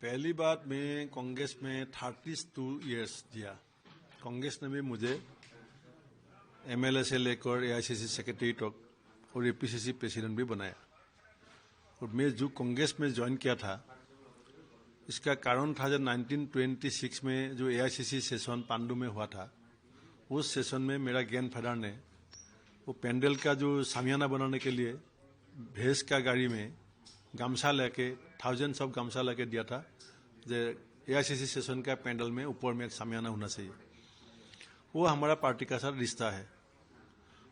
पहली बात मैं कांग्रेस में 32 इयर्स दिया। कांग्रेस ने भी मुझे एमएलए से लेकर एआईसीसी सेक्रेटरी तक और एपीसीसी प्रेसिडेंट भी बनाया। और मैं जो कांग्रेस में ज्वाइन किया था, इसका कारण था जब 1926 में जो एआईसीसी सेशन पांडु में हुआ था, उस सेशन में मेरा ग्रैंडफादर ने वो पेंडल का जो सामियाना बनाने के लिए भैंस का गाड़ी में गमछा लेके थाउजेंड्स ऑफ गमछा लेके दिया था। जो एआईसीसी सेशन का पेंडल में ऊपर में एक सामियाना होना चाहिए। वो हमारा पार्टी का साथ रिश्ता है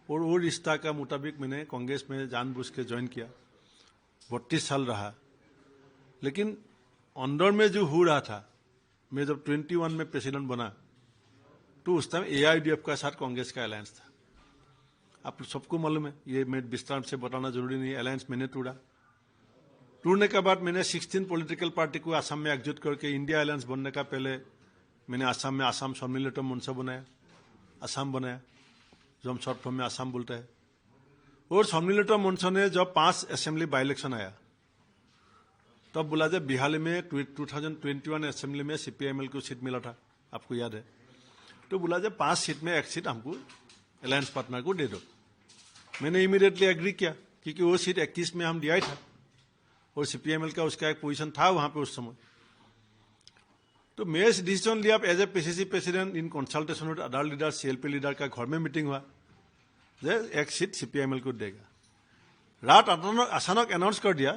और वो रिश्ता का मुताबिक मैंने कांग्रेस में जानबूझ के ज्वाइन किया। 32 साल रहा, लेकिन अंदर में जो हो रहा था, मैं जब 21 में प्रेसिडेंट बना तो उस टाइम एआईडीएफ का साथ कांग्रेस का अलायंस था। आप सबको मालूम है, ये मैं विस्तार से बताना जरूरी नहीं। अलायंस मैंने टूटने के बाद मैंने 16 पॉलिटिकल पार्टी को असम में एकजुट करके इंडिया अलायंस बनने का पहले मैंने असम में असम सम्मिलित मंच बनाया, असम बनाया, जो हम शॉर्ट फॉर्म में असम बोलते हैं। और सम्मिलित मंच ने जब 5 असेंबली बाई इलेक्शन आया, तब बोला जब बिहार में 2021 असेंबली में सीपीआईएमएल को सीट मिला था, आपको याद है। तो बोला जब 5 सीट में 1 सीट हमको अलायंस पार्टनर को दे दो। मैंने इमीडिएटली एग्री किया, क्योंकि वो सीट 21 में हम दिया था और सीपीएमएल का उसका एक पोजीशन था वहां पे उस समय। तो मैं डिसीजन लिया as a PCC president in consultation with other leader, CLP leader का घर में मीटिंग हुआ, जे 1 सीट सीपीएमएल को देगा। रात अचानक अनाउंस कर दिया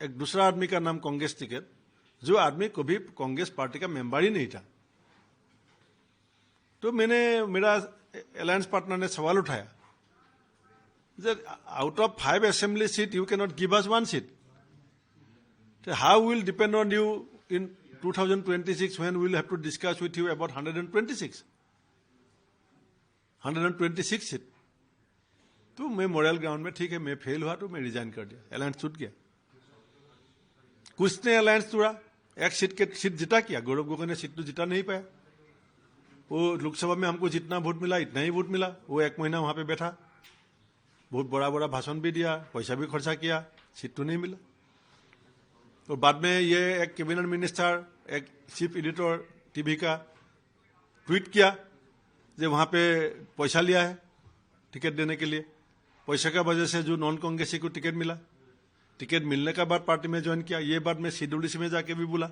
एक दूसरा आदमी का नाम कांग्रेस टिकट, जो आदमी कभी कांग्रेस पार्टी का मेंबर ही नहीं था। तो मेरा अलायंस पार्टनर ने सवाल उठाया, out of 5 assembly seat you can not give us 1 seat. How will depend on you in 2026 when we will have to discuss with you about 126 seat. तो मैं मोरल ग्राउंड में ठीक है, मैं फेल हुआ तो मैं रिजाइन कर दिया, अलायंस छूट गया। कुछ ने अलायंस तोड़ा, 1 सीट जिता किया। गौरव गोगोई ने सीट तो जिता नहीं पाया। वो लोकसभा में हमको जितना वोट मिला इतना ही वोट मिला। वो 1 महीना वहां पे बैठा, बहुत बड़ा बड़ा भाषण भी दिया, पैसा भी खर्चा किया, सीट तो नहीं मिला। और बाद में ये एक कैबिनेट मिनिस्टर, एक चीफ एडिटर टीवी का ट्वीट किया, जो वहां पे पैसा लिया है टिकट देने के लिए। पैसे का वजह से जो नॉन कांग्रेसी को टिकट मिला, टिकट मिलने के बाद पार्टी में ज्वाइन किया। ये बात मैं सीडब्ल्यूसी में जाके भी बोला,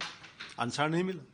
आंसर नहीं मिला।